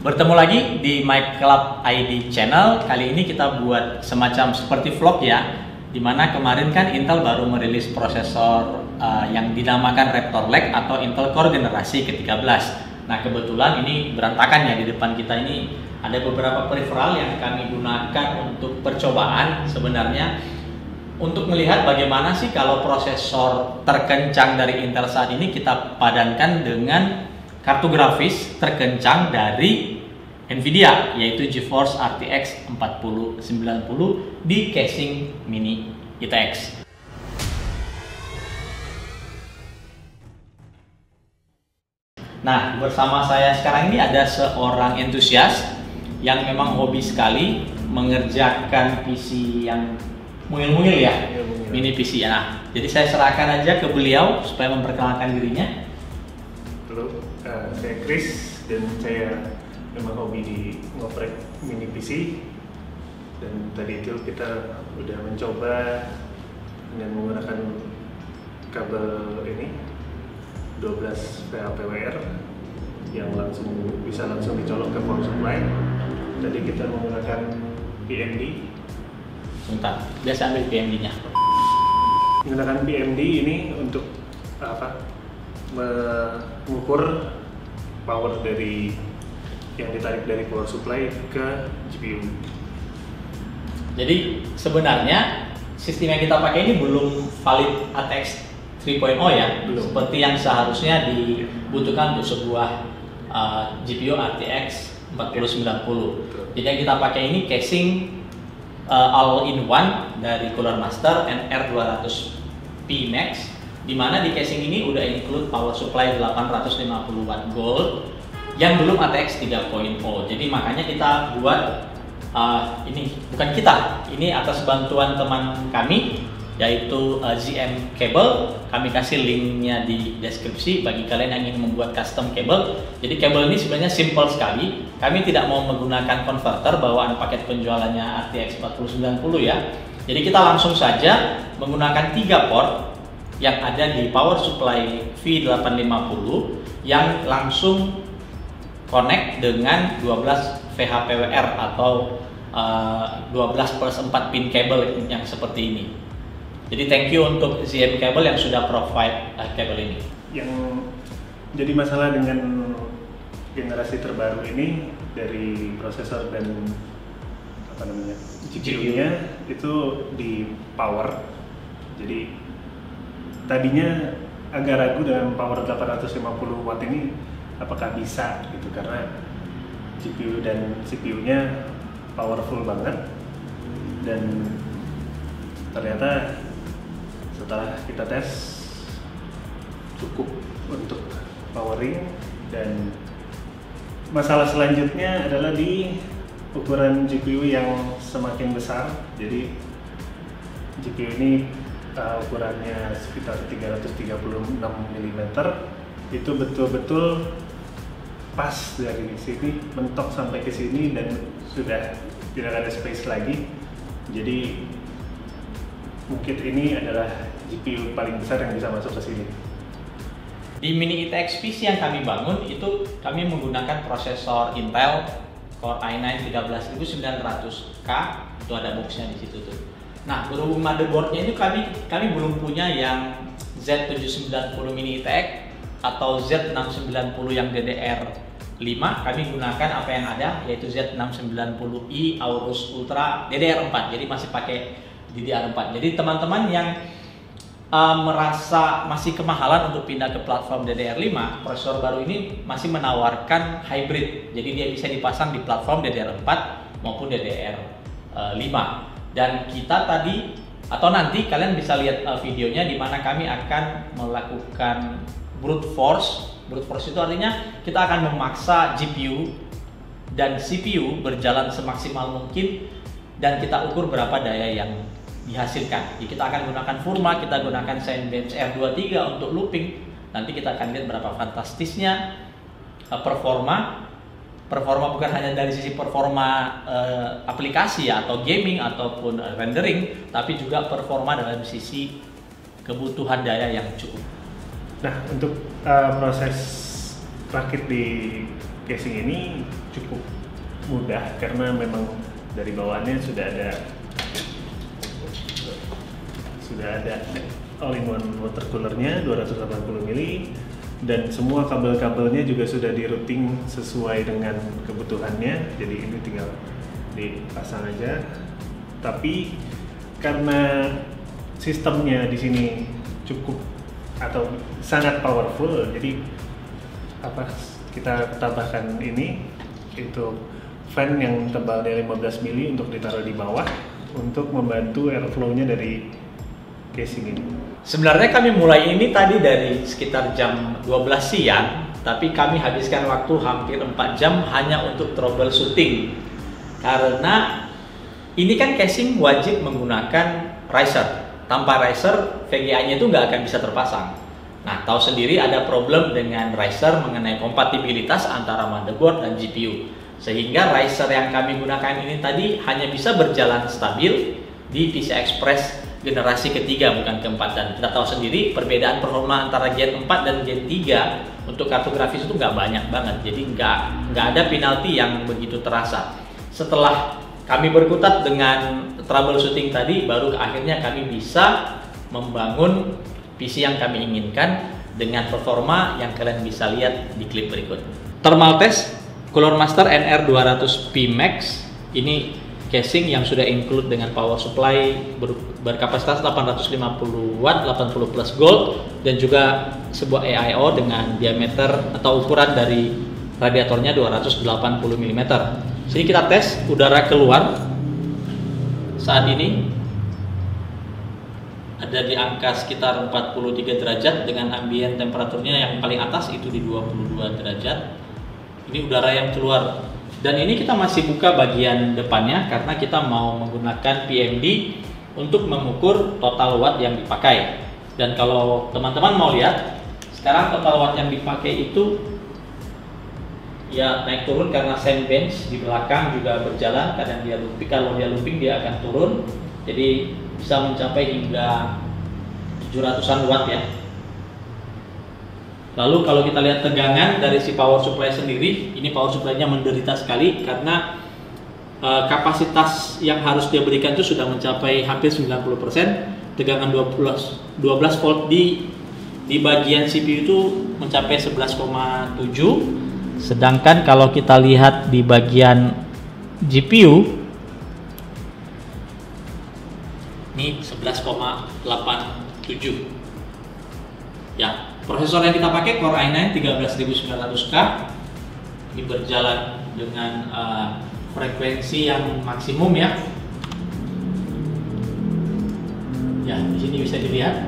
Bertemu lagi di My Club ID channel. Kali ini kita buat semacam seperti vlog ya, dimana kemarin kan Intel baru merilis prosesor yang dinamakan Raptor Lake atau Intel Core generasi ke-13. Nah kebetulan ini berantakan ya, di depan kita ini ada beberapa peripheral yang kami gunakan untuk percobaan sebenarnya, untuk melihat bagaimana sih kalau prosesor terkencang dari Intel saat ini kita padankan dengan kartu grafis terkencang dari Nvidia, yaitu GeForce RTX 4090 di casing mini ITX. Nah, bersama saya sekarang ini ada seorang entusias yang memang hobi sekali mengerjakan PC yang mungil-mungil ya, mini PC ya. Nah, jadi saya serahkan aja ke beliau supaya memperkenalkan dirinya. Halo, saya Chris dan saya memang hobi di ngoprek mini PC, dan tadi itu kita udah mencoba dengan menggunakan kabel ini 12 VHPWR yang bisa langsung dicolok ke power supply. Tadi kita menggunakan PMD. Bentar, biasa ambil PMD-nya. Menggunakan PMD ini untuk mengukur power dari yang ditarik dari power supply ke GPU. Jadi sebenarnya sistem yang kita pakai ini belum valid ATX 3.0 ya, belum. Seperti yang seharusnya dibutuhkan untuk sebuah GPU RTX 4090. Jadi yang kita pakai ini casing all-in-one dari Cooler Master NR200P Max, dimana di casing ini udah include power supply 850 watt gold yang belum ATX 3.0. Jadi makanya kita buat ini, bukan kita, ini atas bantuan teman kami yaitu ZM Cable. Kami kasih linknya di deskripsi bagi kalian yang ingin membuat custom cable. Jadi kabel ini sebenarnya simple sekali. Kami tidak mau menggunakan converter bawaan paket penjualannya RTX 4090 ya. Jadi kita langsung saja menggunakan 3 port yang ada di power supply V850 yang langsung connect dengan 12 VHPWR atau 12+4 pin kabel yang seperti ini. Jadi thank you untuk ZM Cable yang sudah provide kabel ini. Yang jadi masalah dengan generasi terbaru ini dari prosesor dan GPU-nya itu di power. Jadi tadinya agak ragu dengan power 850 watt ini apakah bisa gitu, karena GPU dan CPU-nya powerful banget, dan ternyata setelah kita tes cukup untuk powering. Dan masalah selanjutnya adalah di ukuran GPU yang semakin besar. Jadi GPU ini ukurannya sekitar 336 mm, itu betul-betul pas dari sini mentok sampai ke sini dan sudah tidak ada space lagi. Jadi mungkin ini adalah GPU paling besar yang bisa masuk ke sini. Di mini ITX PC yang kami bangun itu kami menggunakan prosesor Intel Core i9 13900K, itu ada boxnya di situ tuh. Nah berhubung motherboardnya itu kami belum punya yang Z790 mini ITX atau Z690 yang DDR5, kami gunakan apa yang ada yaitu Z690i Aorus Ultra DDR4, jadi masih pakai DDR4. Jadi teman-teman yang merasa masih kemahalan untuk pindah ke platform DDR5, prosesor baru ini masih menawarkan hybrid. Jadi dia bisa dipasang di platform DDR4 maupun DDR5. Dan kita tadi atau nanti kalian bisa lihat videonya di mana kami akan melakukan brute force. Brute force itu artinya kita akan memaksa GPU dan CPU berjalan semaksimal mungkin dan kita ukur berapa daya yang dihasilkan. Jadi kita akan gunakan Furma, kita gunakan Cinebench R23 untuk looping. Nanti kita akan lihat berapa fantastisnya performa bukan hanya dari sisi performa aplikasi ya, atau gaming ataupun rendering, tapi juga performa dalam sisi kebutuhan daya yang cukup. Nah, untuk proses rakit di casing ini cukup mudah karena memang dari bawaannya sudah ada all-in-one water coolernya 280 mili dan semua kabel-kabelnya juga sudah di routing sesuai dengan kebutuhannya, jadi ini tinggal dipasang aja. Tapi karena sistemnya di sini cukup atau sangat powerful, jadi kita tambahkan ini itu fan yang tebalnya 15 mili untuk ditaruh di bawah untuk membantu airflow-nya dari casing ini. Sebenarnya kami mulai ini tadi dari sekitar jam 12 siang, tapi kami habiskan waktu hampir 4 jam hanya untuk troubleshooting. Karena ini kan casing wajib menggunakan riser. Tanpa riser, VGA-nya itu nggak akan bisa terpasang. Nah, tahu sendiri ada problem dengan riser mengenai kompatibilitas antara motherboard dan GPU. Sehingga riser yang kami gunakan ini tadi hanya bisa berjalan stabil di PCI Express generasi ketiga, bukan keempat. Dan kita tahu sendiri perbedaan performa antara Gen 4 dan Gen 3 untuk kartu grafis itu nggak banyak banget. Jadi nggak ada penalti yang begitu terasa. Setelah kami berkutat dengan troubleshooting tadi, baru akhirnya kami bisa membangun PC yang kami inginkan dengan performa yang kalian bisa lihat di klip berikut. Thermal test Cooler Master NR200P Max ini casing yang sudah include dengan power supply berkapasitas 850 watt, 80 plus gold, dan juga sebuah AIO dengan diameter atau ukuran dari radiatornya 280 mm. Sini kita tes udara keluar saat ini ada di angka sekitar 43 derajat dengan ambient temperaturnya yang paling atas itu di 22 derajat. Ini udara yang keluar. Dan ini kita masih buka bagian depannya karena kita mau menggunakan PMD untuk mengukur total watt yang dipakai. Dan kalau teman-teman mau lihat, sekarang total watt yang dipakai itu ya naik turun karena sandbench di belakang juga berjalan. Kadang dia looping, kalau dia looping dia akan turun. Jadi bisa mencapai hingga 700-an watt ya. Lalu kalau kita lihat tegangan dari si power supply sendiri, ini power supply-nya menderita sekali karena kapasitas yang harus dia berikan itu sudah mencapai hampir 90%. Tegangan 12 volt di bagian CPU itu mencapai 11,7. Sedangkan kalau kita lihat di bagian GPU ini 11,87. Ya, prosesor yang kita pakai Core i9 13900K. Ini berjalan dengan frekuensi yang maksimum ya. Ya, di sini bisa dilihat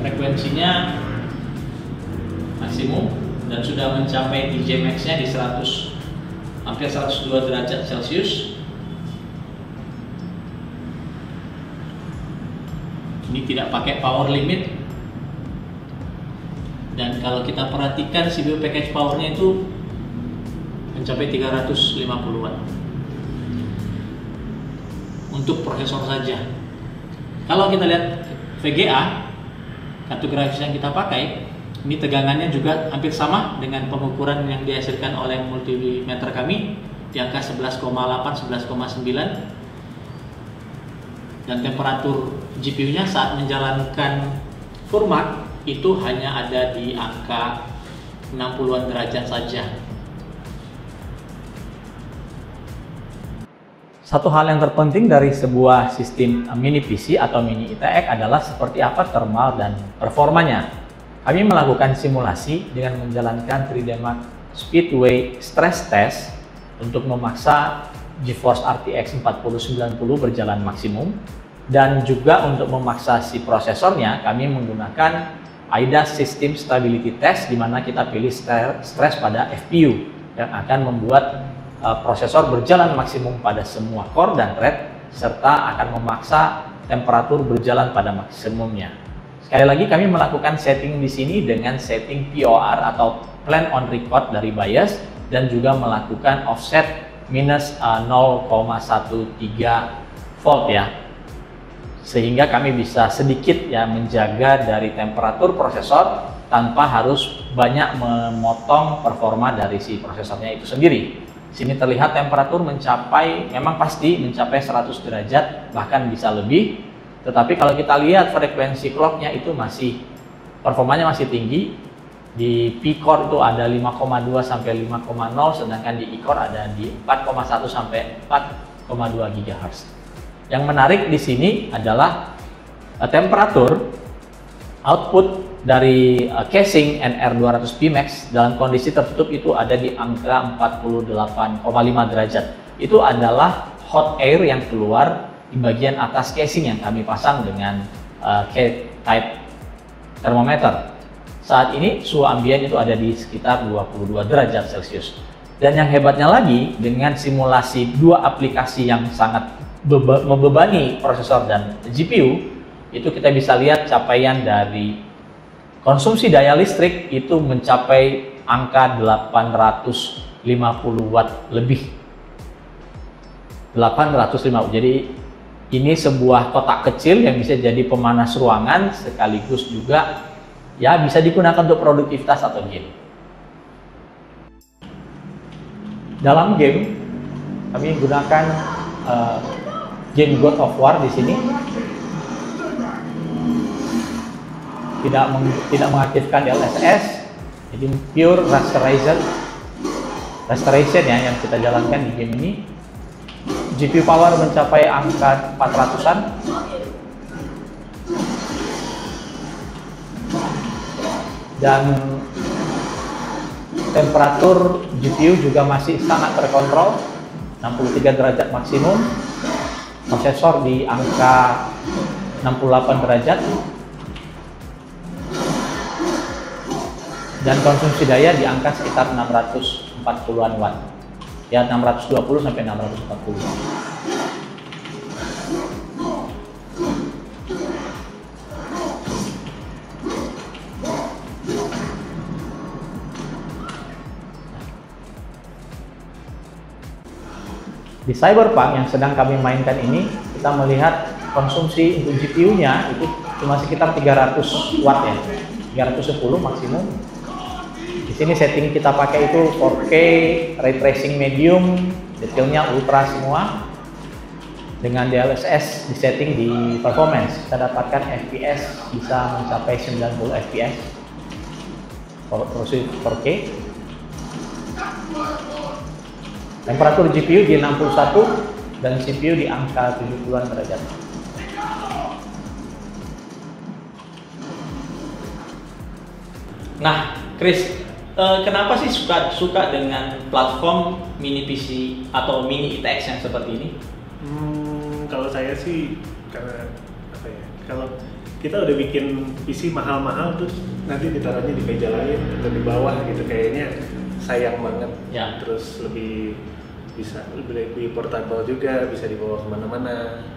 frekuensinya maksimum dan sudah mencapai DJ max-nya di 100 hampir 102 derajat Celcius. Ini tidak pakai power limit. Dan kalau kita perhatikan CPU package powernya itu mencapai 350 watt untuk prosesor saja. Kalau kita lihat VGA, kartu grafis yang kita pakai, ini tegangannya juga hampir sama dengan pengukuran yang dihasilkan oleh multimeter kami di angka 11,8, 11,9. Dan temperatur GPU-nya saat menjalankan format itu hanya ada di angka 60-an derajat saja. Satu hal yang terpenting dari sebuah sistem mini PC atau mini ITX adalah seperti apa thermal dan performanya. Kami melakukan simulasi dengan menjalankan 3D Mark Speedway Stress Test untuk memaksa GeForce RTX 4090 berjalan maksimum, dan juga untuk memaksa si prosesornya kami menggunakan AIDA System Stability Test, di mana kita pilih stress pada FPU yang akan membuat prosesor berjalan maksimum pada semua core dan thread, serta akan memaksa temperatur berjalan pada maksimumnya. Sekali lagi kami melakukan setting di sini dengan setting POR atau Plan on Record dari BIOS, dan juga melakukan offset minus 0,13 volt ya. Sehingga kami bisa sedikit ya menjaga dari temperatur prosesor tanpa harus banyak memotong performa dari si prosesornya itu sendiri. Sini terlihat temperatur memang pasti mencapai 100 derajat, bahkan bisa lebih. Tetapi kalau kita lihat frekuensi clocknya itu performanya masih tinggi. Di P-core itu ada 5,2 sampai 5,0, sedangkan di E-core ada di 4,1 sampai 4,2 GHz. Yang menarik di sini adalah temperatur output dari casing NR200P Max dalam kondisi tertutup itu ada di angka 48,5 derajat. Itu adalah hot air yang keluar di bagian atas casing yang kami pasang dengan type thermometer. Saat ini suhu ambien itu ada di sekitar 22 derajat Celcius. Dan yang hebatnya lagi, dengan simulasi dua aplikasi yang sangat membebani prosesor dan GPU, itu kita bisa lihat capaian dari konsumsi daya listrik itu mencapai angka 850 watt lebih. 850. Jadi ini sebuah kotak kecil yang bisa jadi pemanas ruangan sekaligus juga ya bisa digunakan untuk produktivitas atau game. Dalam game kami gunakan game God of War di sini. Tidak mengaktifkan DLSS, jadi pure restoration ya yang kita jalankan di game ini. GPU power mencapai angka 400-an. Dan temperatur GPU juga masih sangat terkontrol, 63 derajat maksimum. Prosesor di angka 68 derajat. Dan konsumsi daya di angka sekitar 640-an watt. Ya 620 sampai 640. Di Cyberpunk yang sedang kami mainkan ini, kita melihat konsumsi untuk GPU-nya itu cuma sekitar 300 watt ya. 310 maksimum. Di sini setting kita pakai itu 4K, ray tracing medium, detailnya ultra semua. Dengan DLSS di setting di performance, kita dapatkan FPS bisa mencapai 90 FPS. Resolusi 4K. Temperatur GPU di 61 dan CPU di angka 70-an derajat. Nah, Chris, kenapa sih suka dengan platform mini PC atau mini ITX yang seperti ini? Kalau saya sih karena apa ya? Kalau kita udah bikin PC mahal-mahal terus nanti ditaruhnya di meja lain atau di bawah gitu, kayaknya sayang banget. Ya. Terus lebih portable juga, bisa dibawa kemana-mana.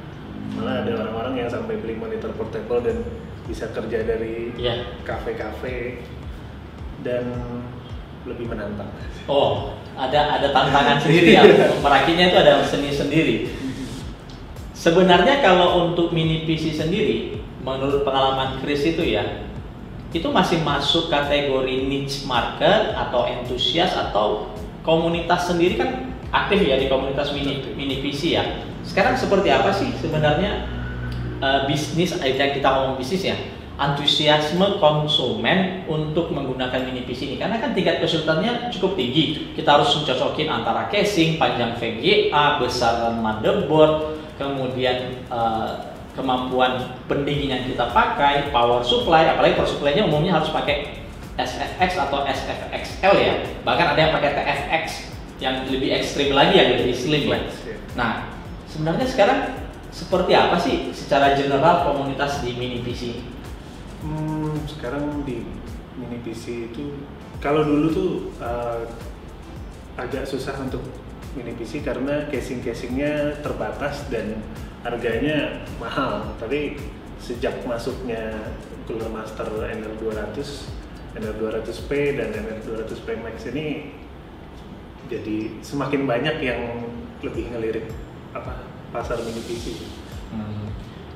Malah ada orang-orang yang sampai beli monitor portable dan bisa kerja dari kafe-kafe dan lebih menantang. Oh, ada tantangan sendiri ya. Merakinya itu ada seni sendiri. Sebenarnya kalau untuk mini PC sendiri, menurut pengalaman Chris itu ya, itu masih masuk kategori niche market atau entusias atau komunitas sendiri kan aktif ya di komunitas mini PC ya. Sekarang seperti apa sih sebenarnya bisnis, yang kita ngomong bisnis ya, antusiasme konsumen untuk menggunakan mini PC ini, karena kan tingkat kesulitannya cukup tinggi. Kita harus mencocokin antara casing, panjang VGA, besaran motherboard, kemudian kemampuan pendingin yang kita pakai, power supply, apalagi power supply-nya umumnya harus pakai SFX atau SFXL ya. Bahkan ada yang pakai TFX yang lebih ekstrim lagi, yang lebih slim ya. Nah, sebenarnya sekarang seperti apa sih secara general komunitas di mini PC? Sekarang di mini PC itu, kalau dulu tuh agak susah untuk mini PC karena casing-casingnya terbatas dan harganya mahal. Tapi sejak masuknya Cooler Master NR200P dan NR200P Max ini, jadi semakin banyak yang lebih ngelirik pasar mini PC.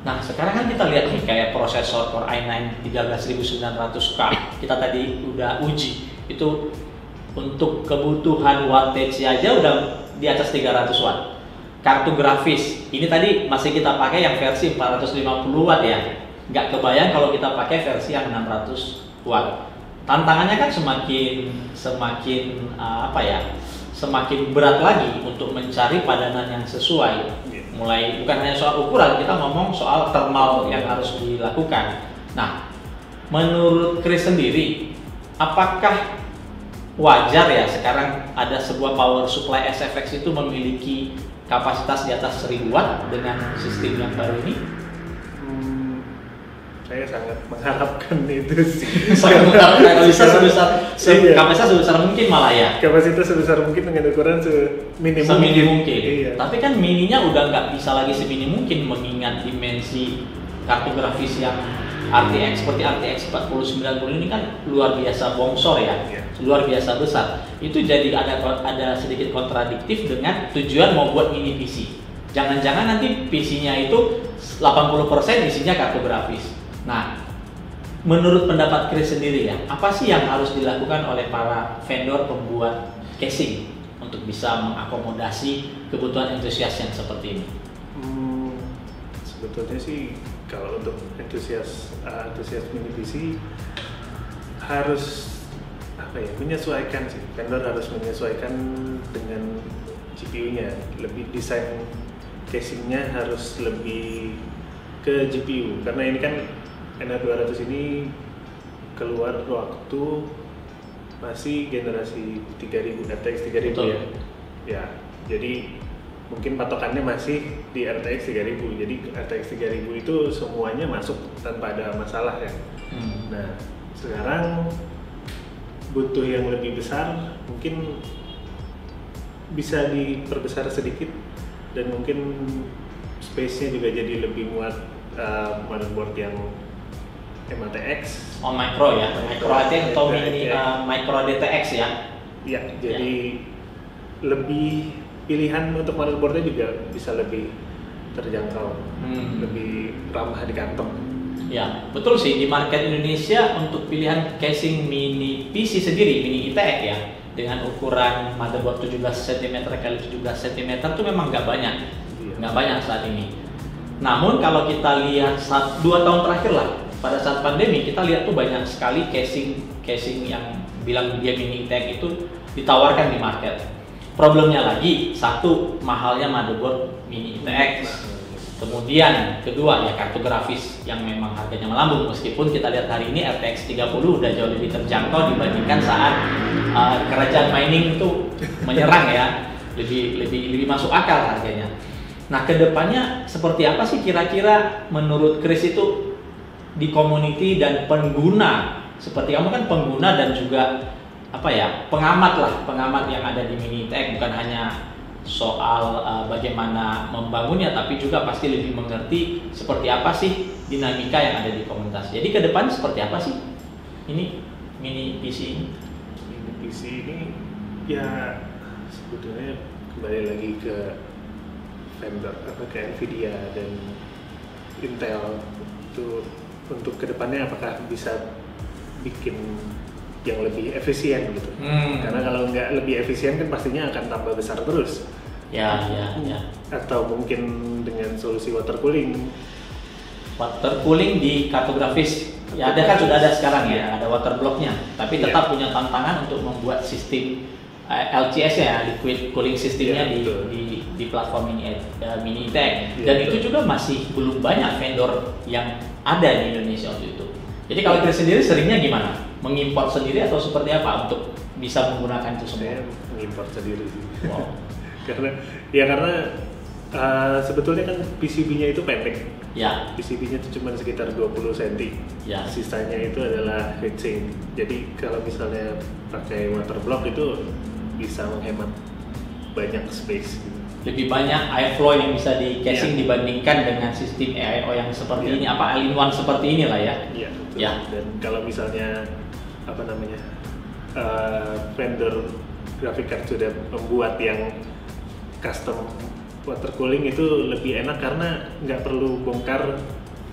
Nah, sekarang kan kita lihat nih kayak prosesor Core i9 13900K kita tadi udah uji, itu untuk kebutuhan wattage aja udah di atas 300 watt. Kartu grafis, ini tadi masih kita pakai yang versi 450 watt ya. Nggak kebayang kalau kita pakai versi yang 600 watt. Tantangannya kan semakin berat lagi untuk mencari padanan yang sesuai. Mulai bukan hanya soal ukuran, kita ngomong soal thermal yang harus dilakukan. Nah, menurut Chris sendiri, apakah wajar ya sekarang ada sebuah power supply SFX itu memiliki kapasitas di atas 1000 watt dengan sistem yang baru ini? Saya sangat mengharapkan itu sih. Sangat mengharapkan kapasitas sebesar mungkin malah ya. Kapasitas sebesar mungkin dengan ukuran semini mungkin. Iya. Tapi kan mininya udah nggak bisa lagi semini mungkin mengingat dimensi kartu grafis yang RTX seperti RTX 4090 ini kan luar biasa bongsor ya. Iya. Luar biasa besar. Itu jadi ada sedikit kontradiktif dengan tujuan mau buat mini PC. Jangan-jangan nanti PC-nya itu 80% isinya kartu grafis. Nah, menurut pendapat Chris sendiri ya, apa sih yang harus dilakukan oleh para vendor pembuat casing untuk bisa mengakomodasi kebutuhan entusias yang seperti ini? Sebetulnya sih kalau untuk entusias mini PC harus menyesuaikan sih. Vendor harus menyesuaikan dengan GPU-nya, lebih desain casingnya harus lebih ke GPU karena ini kan NR200 ini keluar waktu masih generasi 3000 RTX 3000 ya. Ya, jadi mungkin patokannya masih di RTX 3000. Jadi RTX 3000 itu semuanya masuk tanpa ada masalah ya. Nah, sekarang butuh yang lebih besar, mungkin bisa diperbesar sedikit dan mungkin space-nya juga jadi lebih muat motherboard yang MATX. Oh, micro ya, micro ATX atau mini micro DTX ya? Iya, jadi lebih pilihan untuk motherboardnya juga bisa lebih terjangkau, lebih ramah di kantong. Ya, betul sih, di market Indonesia untuk pilihan casing mini PC sendiri, mini ITX ya, dengan ukuran motherboard 17 cm x 17 cm itu memang nggak banyak, nggak banyak saat ini. Namun kalau kita lihat 2 tahun terakhir lah, pada saat pandemi kita lihat tuh banyak sekali casing yang bilang dia mini ITX itu ditawarkan di market. Problemnya lagi, satu, mahalnya motherboard mini ITX. Kemudian kedua ya kartu grafis yang memang harganya melambung, meskipun kita lihat hari ini RTX 30 udah jauh lebih terjangkau dibandingkan saat kerajaan mining itu menyerang ya, lebih masuk akal harganya. Nah, kedepannya seperti apa sih kira-kira menurut Chris itu di community dan pengguna? Seperti kamu kan pengguna dan juga pengamat yang ada di mini ITX, bukan hanya soal bagaimana membangunnya, tapi juga pasti lebih mengerti seperti apa sih dinamika yang ada di komunitas. Jadi ke depan seperti apa sih ini mini PC ini? Mini PC ini ya sebetulnya kembali lagi ke vendor, ke Nvidia dan Intel itu untuk kedepannya apakah bisa bikin yang lebih efisien gitu. Karena kalau nggak lebih efisien kan pastinya akan tambah besar terus. Ya. Atau mungkin dengan solusi water cooling. Water cooling di kartu grafis ya ada kan, sudah ada sekarang ya, ada water blocknya. Tapi tetap punya tantangan untuk membuat sistem LCS ya, liquid cooling sistemnya di platform mini ITX. Dan itu juga masih belum banyak vendor yang ada di Indonesia waktu itu. Jadi kalau Chris sendiri seringnya gimana? Mengimport sendiri atau seperti apa untuk bisa menggunakan itu semua? Saya mengimport sendiri sih. Wow. karena sebetulnya kan PCB-nya itu pendek. Ya. PCB-nya itu cuma sekitar 20 cm. Ya. Sisanya itu adalah heatsink. Jadi kalau misalnya pakai water block itu bisa menghemat banyak space. Lebih banyak airflow yang bisa di casing dibandingkan dengan sistem AIO yang seperti ini, all-in-one seperti inilah ya. Iya, betul. Ya. Dan kalau misalnya vendor graphic card sudah membuat yang custom water cooling itu lebih enak karena nggak perlu bongkar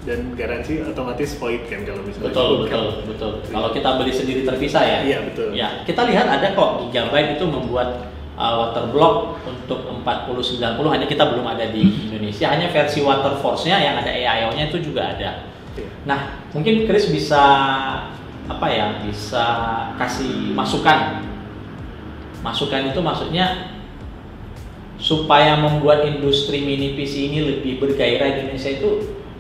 dan garansi otomatis void kan kalau misalnya. Betul. Kalau kita beli sendiri terpisah ya. Iya betul. Ya, kita lihat ada kok Gigabyte itu membuat waterblock untuk 4090, hanya kita belum ada di Indonesia. Hanya versi Waterforce-nya yang ada AIO-nya itu juga ada. Iya. Nah, mungkin Chris bisa bisa kasih masukan. Masukan itu maksudnya supaya membuat industri mini PC ini lebih bergairah di Indonesia itu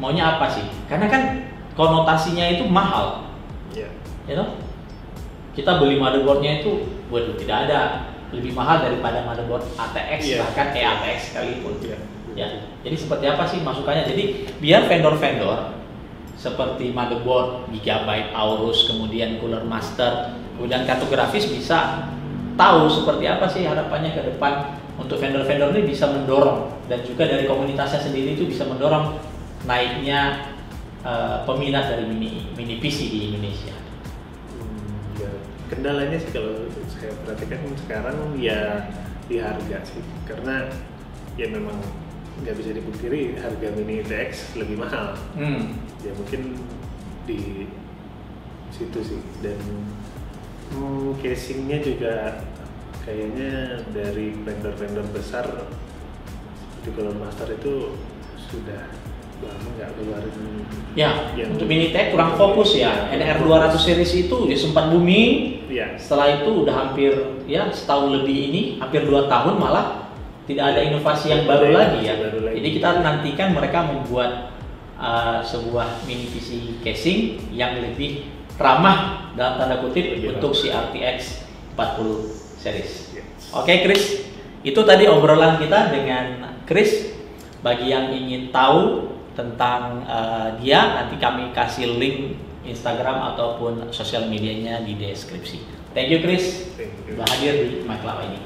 maunya apa sih? Karena kan konotasinya itu mahal. Iya. You know? Kita beli motherboardnya itu tidak ada, lebih mahal daripada motherboard ATX, bahkan ATX sekalipun. Ya. Jadi seperti apa sih masukannya? Jadi biar vendor-vendor seperti motherboard, Gigabyte, Aorus, kemudian Cooler Master, kemudian kartu grafis bisa tahu seperti apa sih harapannya ke depan untuk vendor-vendor ini bisa mendorong, dan juga dari komunitasnya sendiri itu bisa mendorong naiknya peminat dari mini PC di Indonesia. Kendalanya sih kalau saya perhatikan sekarang ya di harga sih, karena ya memang nggak bisa dipungkiri harga mini TX lebih mahal. Ya mungkin di situ sih, dan casingnya juga kayaknya dari vendor-vendor besar seperti Cooler Master itu sudah lama nggak keluarin. Ya, untuk mini TX kurang fokus ya. NR200 series itu dia sempat booming. Ya. Setelah itu udah hampir setahun lebih ini, hampir 2 tahun malah tidak ada inovasi yang baru lagi ya. Jadi kita nantikan mereka membuat sebuah mini PC casing yang lebih ramah dalam tanda kutip untuk si RTX 40 series. Oke, Chris, itu tadi obrolan kita dengan Chris. Bagi yang ingin tahu tentang dia, nanti kami kasih link Instagram ataupun sosial medianya di deskripsi. Thank you, Chris, sudah hadir di MyCloud ini.